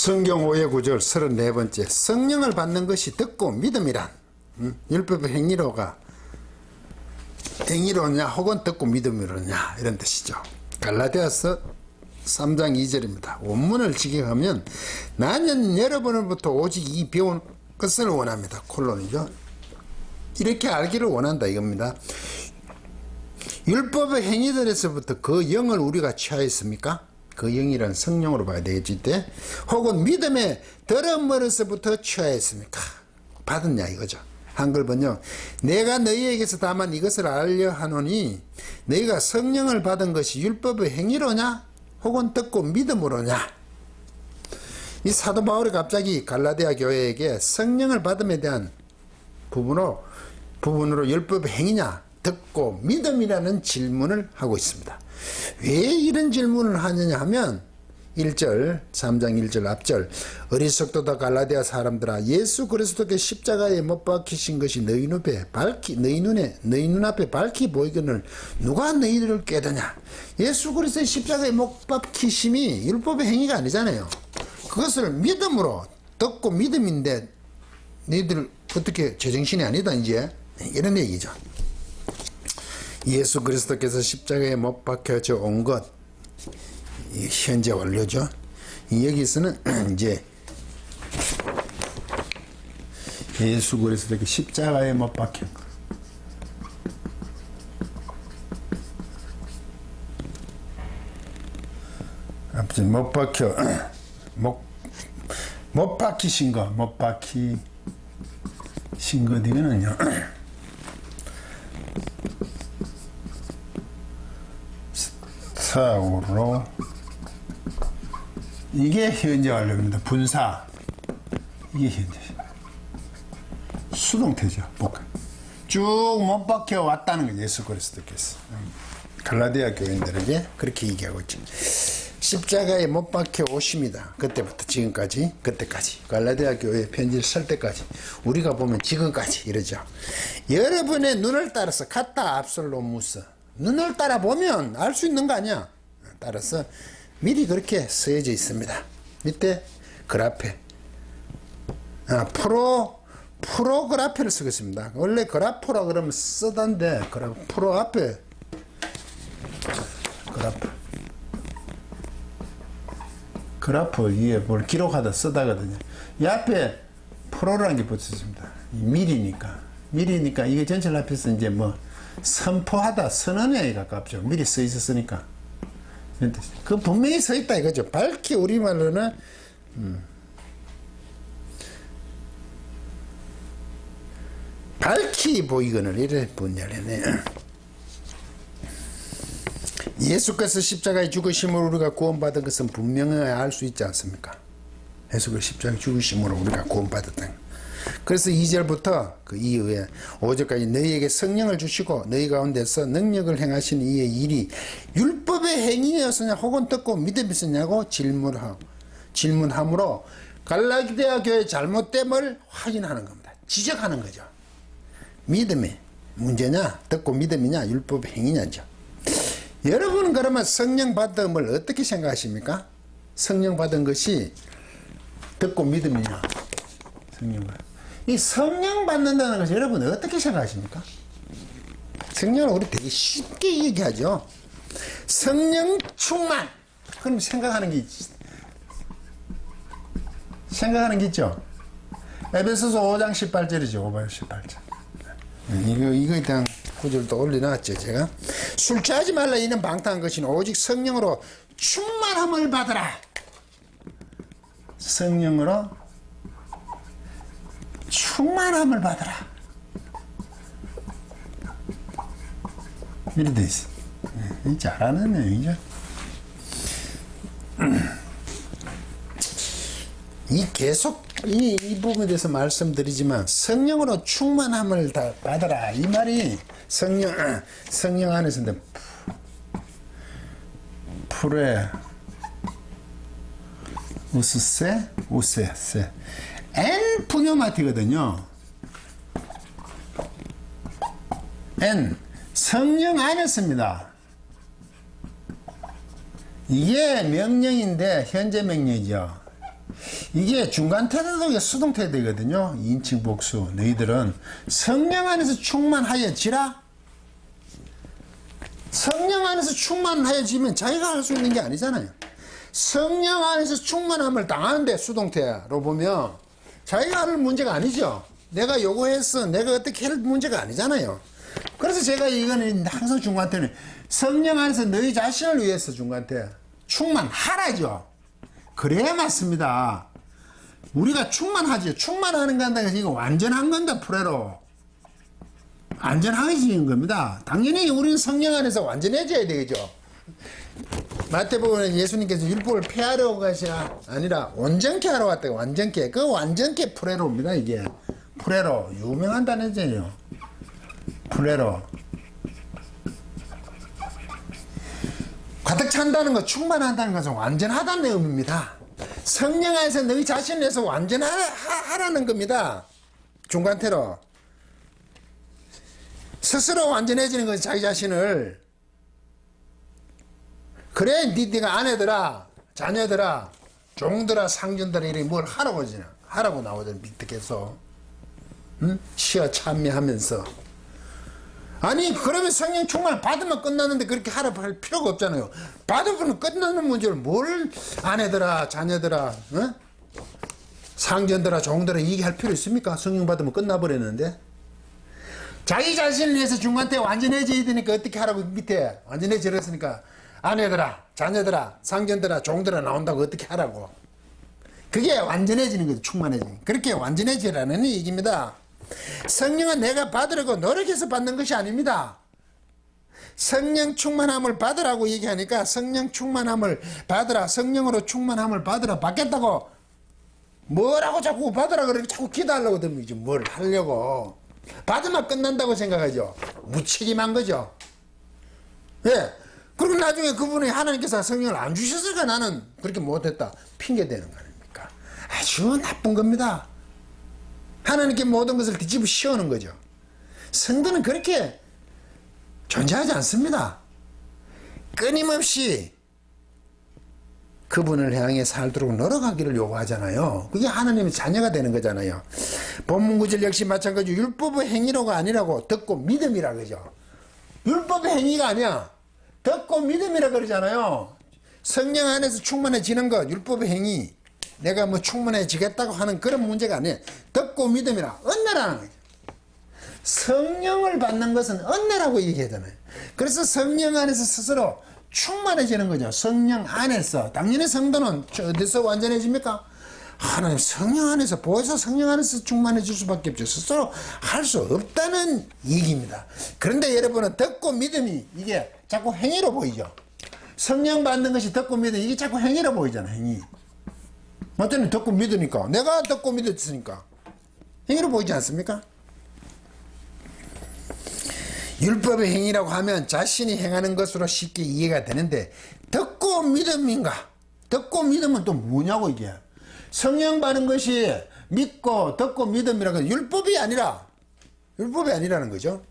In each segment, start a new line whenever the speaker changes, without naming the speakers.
성경 5의 9절 34번째 성령을 받는 것이 듣고 믿음이란 율법의 행위로냐 혹은 듣고 믿음이로냐 이런 뜻이죠. 갈라디아서 3장 2절입니다. 원문을 직역하면 나는 여러분으로부터 오직 이 배운 것을 원합니다. 콜론이죠. 이렇게 알기를 원한다 이겁니다. 율법의 행위들에서부터 그 영을 우리가 취하였습니까? 그 영이란 성령으로 봐야 되겠지 때 혹은 믿음의 들음으로서부터 취하였습니까? 받았냐 이거죠. 한글 번역 내가 너희에게서 다만 이것을 알려 하노니 너희가 성령을 받은 것이 율법의 행위로냐 혹은 듣고 믿음으로냐. 이 사도 바울이 갑자기 갈라디아 교회에게 성령을 받음에 대한 부분으로 율법의 행위냐 듣고 믿음이라는 질문을 하고 있습니다. 왜 이런 질문을 하느냐 하면 1절 3장 1절 앞절 어리석도다 갈라디아 사람들아 예수 그리스도께 십자가에 못 박히신 것이 너희 눈앞에 밝히 보이거늘 누가 너희들을 깨드냐. 예수 그리스도의 십자가에 못 박히심이 율법의 행위가 아니잖아요. 그것을 믿음으로 듣고 믿음인데 너희들 어떻게 제정신이 아니다 이제 이런 얘기죠. 예수 그리스도께서 십자가에 못 박혀져 온 것 현재 완료죠. 여기서는 이제 예수 그리스도께 십자가에 못 박힌 것. 아무튼 못 박히신 것, 못 박히신 것 이거는요. 사우로 이게 현재 완료입니다. 분사 이게 현재 수동태죠. 쭉 못 박혀 왔다는 거죠. 예수 그리스도께서 갈라디아 교인들에게 그렇게 얘기하고 있죠. 십자가에 못 박혀 오십니다. 그때부터 지금까지 그때까지 갈라디아 교회 편지를 쓸 때까지 우리가 보면 지금까지 이러죠. 여러분의 눈을 따라서 카타 압솔로무스 눈을 따라 보면 알 수 있는 거 아니야. 따라서 미리 그렇게 쓰여져 있습니다. 밑에 그라페 프로그라페를 쓰겠습니다. 원래 그라프라 그러면 쓰던데 프로 앞에 그라프 위에 뭘 기록하다 쓰다거든요. 이 앞에 프로라는 게 붙었습니다. 미리니까 이게 전체 앞에서 이제 뭐 선포하다 선언에 가깝죠. 미리 써 있었으니까. 그 분명히 써 있다 이거죠. 밝히 우리말로는 밝히 보이거늘 이래 분열해네. 예수께서 십자가에 죽으심으로 우리가 구원받은 것은 분명히 알 수 있지 않습니까? 예수께서 십자가에 죽으심으로 우리가 구원받았다. 그래서 2절부터 그 이후에 5절까지 너희에게 성령을 주시고 너희 가운데서 능력을 행하신 이의 일이 율법의 행위였으냐 혹은 듣고 믿음이었냐고 질문함으로 갈라디아 교회의 잘못됨을 확인하는 겁니다. 지적하는 거죠. 믿음의 문제냐 듣고 믿음이냐 율법의 행위냐죠. 여러분은 그러면 성령 받음을 어떻게 생각하십니까? 성령 받은 것이 듣고 믿음이냐 성령 받음. 이 성령 받는다는 것을 여러분 어떻게 생각하십니까? 성령을 우리 되게 쉽게 얘기하죠. 성령 충만. 그럼 생각하는 게 있죠. 에베소서 5장 18절이죠. 5장 18절. 이거에 대한 구절도 올려놨죠. 제가 술 취하지 말라 이는 방탕한 것이니 오직 성령으로 충만함을 받으라. 성령으로 충만함을 받으라. 이렇게 돼 있어. 잘하는 내용이죠. 계속 이 부분에 대해서 말씀드리지만 성령으로 충만함을 다 받아라 이 말이 성령 안에서인데 프레 우스세 N 푸뇨마티거든요. N 성령 안에서입니다. 이게 명령인데 현재 명령이죠. 이게 중간 태도가 수동 태도거든요. 인칭 복수. 너희들은 성령 안에서 충만하여지라. 성령 안에서 충만하여지면 자기가 할 수 있는 게 아니잖아요. 성령 안에서 충만함을 당하는데 수동태로 보면 자기가 할 문제가 아니죠. 내가 요구했어, 내가 어떻게 할 문제가 아니잖아요. 그래서 제가 이거는 항상 중간태는 성령 안에서 너희 자신을 위해서 중간태 충만하라죠. 그래야 맞습니다. 우리가 충만하죠. 충만하는 거 한다고 해서 이거 완전한 건다, 프레로. 완전해지는 겁니다. 당연히 우리는 성령 안에서 완전해져야 되겠죠. 마태복음에 예수님께서 율법을 폐하려고 가시 아니라 온전케 하러 왔다고. 완전케. 그 완전케 프레로입니다. 이게 프레로 유명한 단어잖아요. 프레로. 가득 찬다는 거, 충만하다는 것은 완전하다는 의미입니다. 성령 안에서 너희 자신을 위해서 완전하라는 겁니다. 중간태로. 스스로 완전해지는 것이 자기 자신을. 그래 네가 아내들아, 자녀들아, 종들아, 상전들아 이렇게 뭘 하라고 하잖아. 하라고 나오잖아. 밑에서 시어 찬미하면서. 아니 그러면 성령 충만을 받으면 끝나는데 그렇게 하라고 할 필요가 없잖아요. 받으면 끝나는 문제를 뭘 아내들아, 자녀들아, 상전들아, 종들아 얘기할 필요 있습니까? 성령 받으면 끝나버렸는데. 자기 자신을 위해서 중간때 완전해져야 되니까 어떻게 하라고 밑에 완전해졌으니까 아내들아, 자녀들아, 상전들아, 종들아 나온다고 어떻게 하라고. 그게 완전해지는 거죠. 충만해지는. 그렇게 완전해지라는 얘기입니다. 성령은 내가 받으려고 노력해서 받는 것이 아닙니다. 성령 충만함을 받으라고 얘기하니까 성령 충만함을 받으라, 성령으로 충만함을 받으라, 받겠다고 뭐라고 자꾸 받으라 그러고 자꾸 기도하려고 들면 뭘 하려고. 받으면 끝난다고 생각하죠. 무책임한 거죠. 예. 그리고 나중에 그분이 하나님께서 성령을 안 주셨으니까 나는 그렇게 못했다. 핑계대는 거 아닙니까? 아주 나쁜 겁니다. 하나님께 모든 것을 뒤집어 씌우는 거죠. 성도는 그렇게 존재하지 않습니다. 끊임없이 그분을 향해 살도록 노력하기를 요구하잖아요. 그게 하나님의 자녀가 되는 거잖아요. 본문 구절 역시 마찬가지로 율법의 행위로가 아니라고 듣고 믿음이라 그러죠. 율법의 행위가 아니야. 듣고 믿음이라 그러잖아요. 성령 안에서 충만해지는 것, 율법의 행위. 내가 뭐 충만해지겠다고 하는 그런 문제가 아니에요. 듣고 믿음이라 은혜라는 거죠. 성령을 받는 것은 은혜라고 얘기하잖아요. 그래서 성령 안에서 스스로 충만해지는 거죠. 성령 안에서. 당연히 성도는 어디서 완전해집니까? 하나님 성령 안에서, 보혜사 성령 안에서 충만해질 수밖에 없죠. 스스로 할 수 없다는 얘기입니다. 그런데 여러분은 듣고 믿음이 이게 자꾸 행위로 보이죠. 성령 받는 것이 듣고 믿음, 이게 자꾸 행위로 보이잖아요. 행위. 맞잖아요. 듣고 믿으니까. 내가 듣고 믿었으니까. 행위로 보이지 않습니까? 율법의 행위라고 하면 자신이 행하는 것으로 쉽게 이해가 되는데 듣고 믿음인가? 듣고 믿음은 또 뭐냐고 이게. 성령 받은 것이 믿고 듣고 믿음이라고 해서 율법이 아니라는 거죠.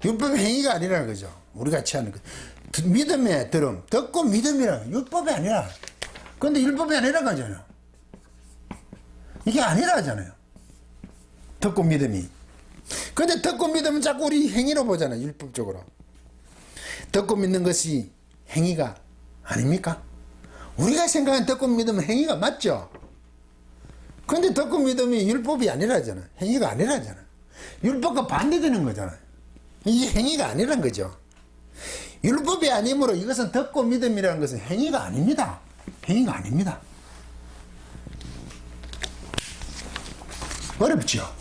율법의 행위가 아니라는 거죠. 우리 같이 하는 거. 믿음의 들음, 듣고 믿음이라 율법이 아니라. 그런데 율법이 아니라고 하잖아요. 이게 아니라 하잖아요. 듣고 믿음이. 근데 듣고 믿으면 자꾸 우리 행위로 보잖아요. 율법적으로. 듣고 믿는 것이 행위가 아닙니까? 우리가 생각하는 듣고 믿으면 행위가 맞죠? 근데 듣고 믿음이 율법이 아니라잖아요. 행위가 아니라잖아요. 율법과 반대되는 거잖아요. 이게 행위가 아니란 거죠. 율법이 아니므로 이것은 듣고 믿음이라는 것은 행위가 아닙니다. 행위가 아닙니다. 어렵죠?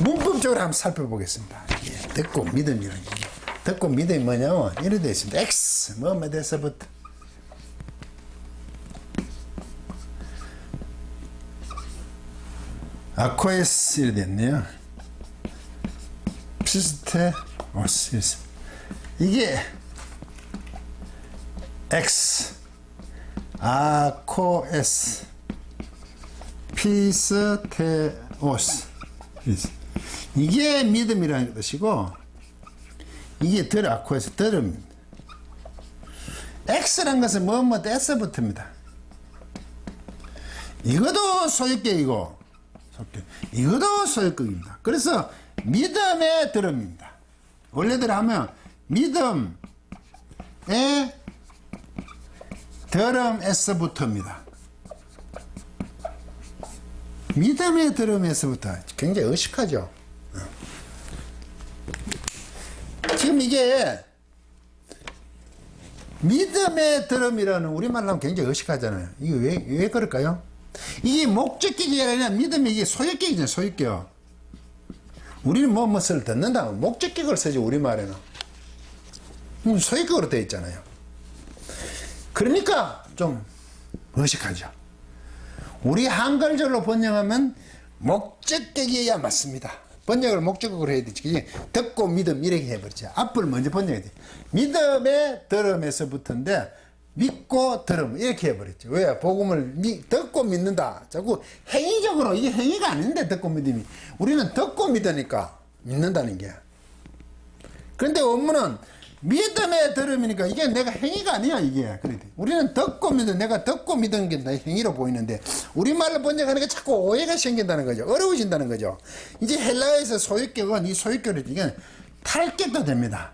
문법적으로 한번 살펴보겠습니다. 예, 듣고 믿음이라는 게. 듣고 믿음이 뭐냐면 이렇게 되어 있습니다. X 뭐뭐 돼서부터 아코에스 이렇게 됐네요. 피스테오스 이게 X 아코에스 피스테오스 이게 믿음이라는 뜻이고 이게 덜 아코에서 덜음입니다. X란 것은 뭐뭐 S부터입니다. 이것도 소유격이고 이것도 소유격입니다. 그래서 믿음의 들음입니다. 원래대로 하면 믿음의 들음 S부터입니다. 믿음의 들음에서부터 굉장히 의식하죠. 지금 이게 믿음의 들음이라는 우리말로 하면 굉장히 의식하잖아요. 이게 왜 그럴까요? 이게 목적격이 아니라 믿음이 이게 소유격이잖아요. 소유격. 우리는 무엇을 듣는다 목적격을 쓰죠. 우리말에는 소유격으로 되어 있잖아요. 그러니까 좀 의식하죠. 우리 한글절로 번역하면 목적격이어야 맞습니다. 번역을 목적격으로 해야 되지. 그게 듣고 믿음 이렇게 해버리죠. 앞을 먼저 번역해야 돼. 믿음의 들음에서부터인데 믿고 들음 이렇게 해버렸죠. 왜? 복음을 듣고 믿는다. 자꾸 행위적으로 이게 행위가 아닌데 듣고 믿음이. 우리는 듣고 믿으니까 믿는다는 게. 그런데 원문은 믿음의 들음이니까 이게 내가 행위가 아니야 이게. 그래. 우리는 듣고 믿은 내가 듣고 믿은 게 행위로 보이는데 우리말로 번역하는 게 자꾸 오해가 생긴다는 거죠. 어려워진다는 거죠. 이제 헬라어에서 소유격은 이 소유격을 이게 탈격도 됩니다.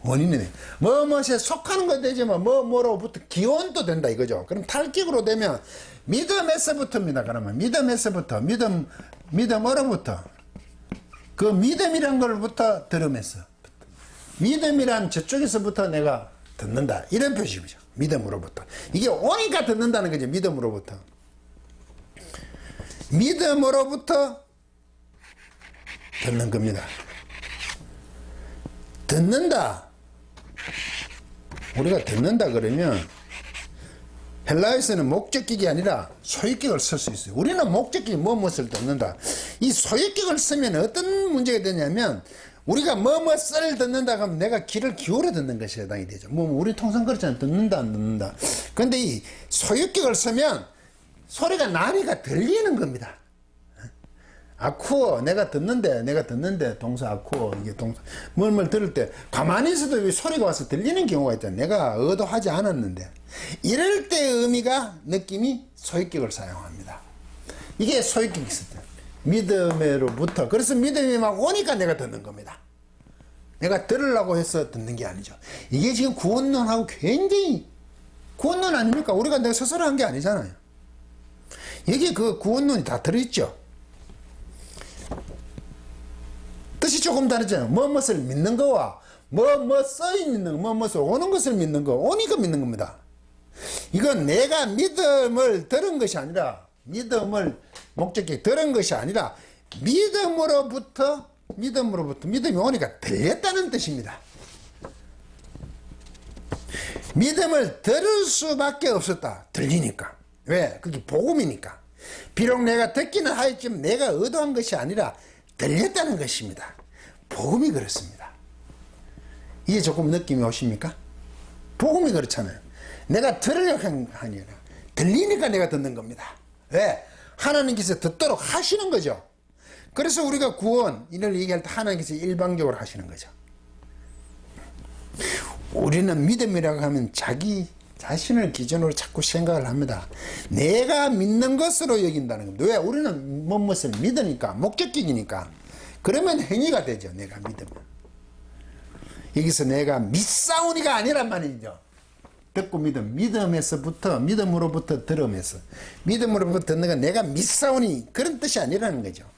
원인이 뭐뭐에 속하는 것 되지만 뭐로부터 기원도 된다 이거죠. 그럼 탈격으로 되면 믿음에서부터입니다. 그러면 믿음에서부터 믿음으로부터 그 믿음이란 걸부터 들음에서 믿음이란 저쪽에서부터 내가 듣는다 이런 표시죠. 믿음으로부터 이게 오니까 듣는다는 거죠. 믿음으로부터 듣는 겁니다. 듣는다. 우리가 듣는다 그러면 헬라에서는 목적격이 아니라 소유격을 쓸 수 있어요. 우리는 목적격이 무엇을 듣는다. 이 소유격을 쓰면 어떤 문제가 되냐면 우리가 뭐뭐을 듣는다 하면 내가 귀를 기울여 듣는 것이 해당이 되죠. 우리 통상 그렇잖아요. 듣는다 안 듣는다. 그런데 이 소유격을 쓰면 소리가 나니까 들리는 겁니다. 아쿠어 내가 듣는데 동사 아쿠어 이게 동사 뭘 들을 때 가만히 있어도 소리가 와서 들리는 경우가 있잖아요. 내가 의도하지 않았는데 이럴 때 의미가 느낌이 소유격을 사용합니다. 이게 소유격이 있을 때 믿음으로부터 그래서 믿음이 막 오니까 내가 듣는 겁니다. 내가 들으려고 해서 듣는 게 아니죠. 이게 지금 구원론하고 굉장히 구원론 아닙니까? 우리가 내가 스스로 한 게 아니잖아요. 여기 그 구원론이 다 들어있죠. 뜻이 조금 다르잖아요. 무엇을 믿는 거와 써있는 무엇을 오는 것을 믿는 거 오니까 믿는 겁니다. 이건 내가 믿음을 들은 것이 아니라 믿음을 목적에 들은 것이 아니라 믿음으로부터 믿음이 오니까 들렸다는 뜻입니다. 믿음을 들을 수밖에 없었다. 들리니까. 왜? 그게 복음이니까. 비록 내가 듣기는 하였지만 내가 의도한 것이 아니라 들렸다는 것입니다. 복음이 그렇습니다. 이게 조금 느낌이 오십니까? 복음이 그렇잖아요. 내가 들으려고 한 게 아니라 들리니까 내가 듣는 겁니다. 왜? 하나님께서 듣도록 하시는 거죠. 그래서 우리가 구원 이를 얘기할 때 하나님께서 일방적으로 하시는 거죠. 우리는 믿음이라고 하면 자기 자신을 기준으로 자꾸 생각을 합니다. 내가 믿는 것으로 여긴다는 겁니다. 왜? 우리는 무엇을 믿으니까 목적격이니까. 그러면 행위가 되죠. 내가 믿으면. 여기서 내가 믿사오니가 아니란 말이죠. 듣고 믿음으로부터 들음에서 믿음으로부터 듣는 건 내가 믿사오니 그런 뜻이 아니라는 거죠.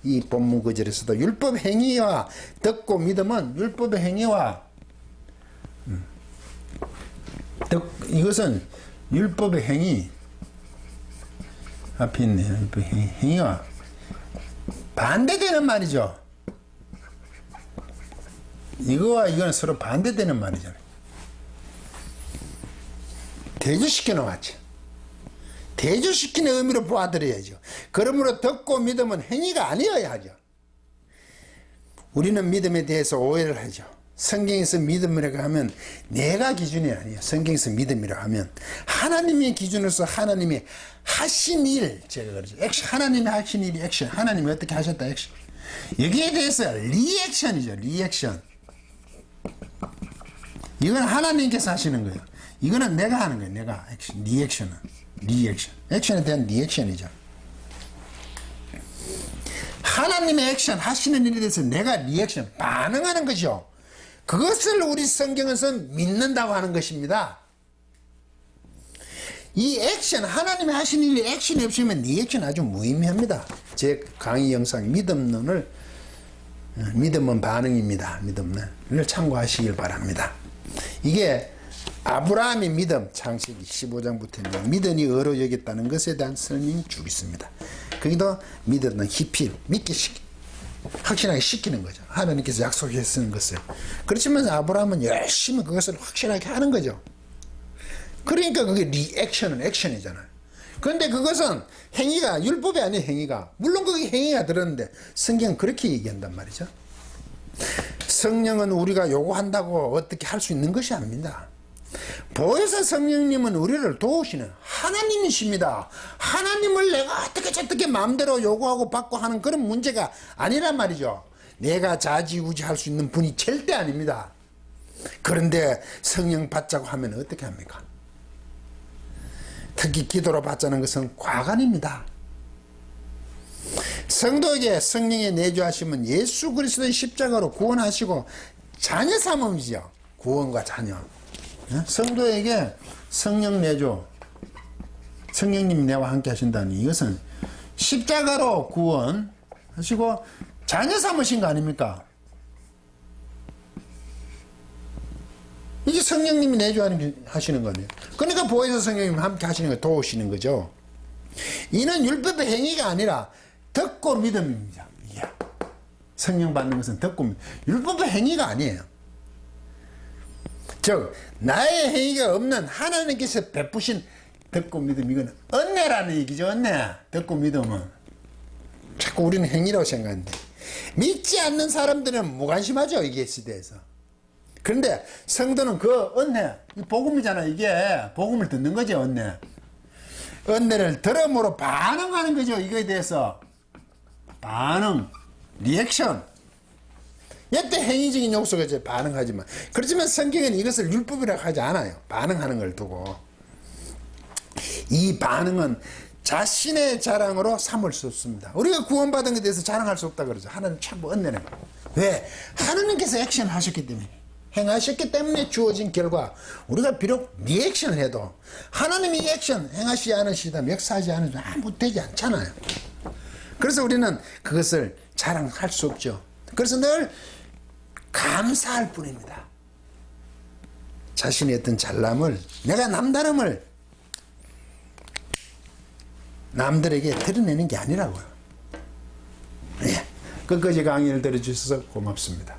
이 본문 구절에서도 율법 행위와 듣고 믿음은 율법의 행위와 이것은 율법의 행위 앞에 있네요. 율법의 행위와 반대되는 말이죠. 이거와 이거는 서로 반대되는 말이잖아요. 대조시켜 놓았죠. 대조시키는 의미로 보아들여야죠. 그러므로 듣고 믿음은 행위가 아니어야 하죠. 우리는 믿음에 대해서 오해를 하죠. 성경에서 믿음이라고 하면 내가 기준이 아니에요. 성경에서 믿음이라고 하면 하나님의 기준으로서 하나님이 하신 일, 제가 그러죠. 액션, 하나님이 하신 일이 액션, 하나님이 어떻게 하셨다 액션. 여기에 대해서 리액션이죠. 리액션. 이건 하나님께서 하시는 거예요. 이거는 내가 하는 거예요. 내가 액션, 리액션은. 리액션. 액션에 대한 리액션이죠. 하나님의 액션 하시는 일에 대해서 내가 리액션 반응하는 것이요. 그것을 우리 성경에서는 믿는다고 하는 것입니다. 이 액션 하나님이 하시는 일에 액션이 없으면 리액션 아주 무의미합니다. 제 강의 영상 믿음론을 믿음은 반응입니다. 믿음론을 참고하시길 바랍니다. 이게 아브라함의 믿음 창세기 15장부터 믿음이 의로 여겼다는 것에 대한 설명이 쭉 있습니다. 거기도 믿음은 희필 믿게 확실하게 시키는 거죠. 하나님께서 약속했는 것을. 그렇지만 아브라함은 열심히 그것을 확실하게 하는 거죠. 그러니까 그게 리액션은 액션이잖아요. 그런데 그것은 행위가 율법이 아니에요. 행위가. 물론 그게 행위가 들었는데 성경은 그렇게 얘기한단 말이죠. 성령은 우리가 요구한다고 어떻게 할 수 있는 것이 아닙니다. 보혜사 성령님은 우리를 도우시는 하나님이십니다. 하나님을 내가 어떻게 마음대로 요구하고 받고 하는 그런 문제가 아니란 말이죠. 내가 좌지우지할 수 있는 분이 절대 아닙니다. 그런데 성령 받자고 하면 어떻게 합니까? 특히 기도로 받자는 것은 과간입니다. 성도에게 성령의 내주하심은 예수 그리스도의 십자가로 구원하시고 자녀 삼음이죠. 구원과 자녀. 성도에게 성령 내주, 성령님이 내와 함께 하신다니 이것은 십자가로 구원하시고 자녀 삼으신 거 아닙니까? 이게 성령님이 내주하시는 거네요. 그러니까 보혜사 성령님이 함께 하시는 거 도우시는 거죠. 이는 율법의 행위가 아니라 듣고 믿음입니다. 이야. 성령 받는 것은 듣고 믿음. 율법의 행위가 아니에요. 즉 나의 행위가 없는 하나님께서 베푸신 듣고 믿음, 이건 은혜라는 얘기죠. 은혜. 듣고 믿음은 자꾸 우리는 행위라고 생각하는데 믿지 않는 사람들은 무관심하죠. 이게 시대에서. 그런데 성도는 그 은혜, 복음이잖아. 이게 복음을 듣는 거죠. 은혜를 들음으로 반응하는 거죠. 이거에 대해서 반응, 리액션. 이때 행위적인 요소가 이제 반응하지만, 그렇지만 성경에는 이것을 율법이라고 하지 않아요. 반응하는 걸 두고. 이 반응은 자신의 자랑으로 삼을 수 없습니다. 우리가 구원받은 것에 대해서 자랑할 수 없다 그러죠. 하나님 참 은혜네. 왜? 하나님께서 액션 하셨기 때문에, 행하셨기 때문에 주어진 결과, 우리가 비록 리액션을 해도 하나님이 액션 행하시지 않으시다면, 역사하지 않으시면 아무 되지 않잖아요. 그래서 우리는 그것을 자랑할 수 없죠. 그래서 늘 감사할 뿐입니다. 자신의 어떤 잘남을, 내가 남다름을 남들에게 드러내는 게 아니라고요. 예. 끝까지 강의를 들어주셔서 고맙습니다.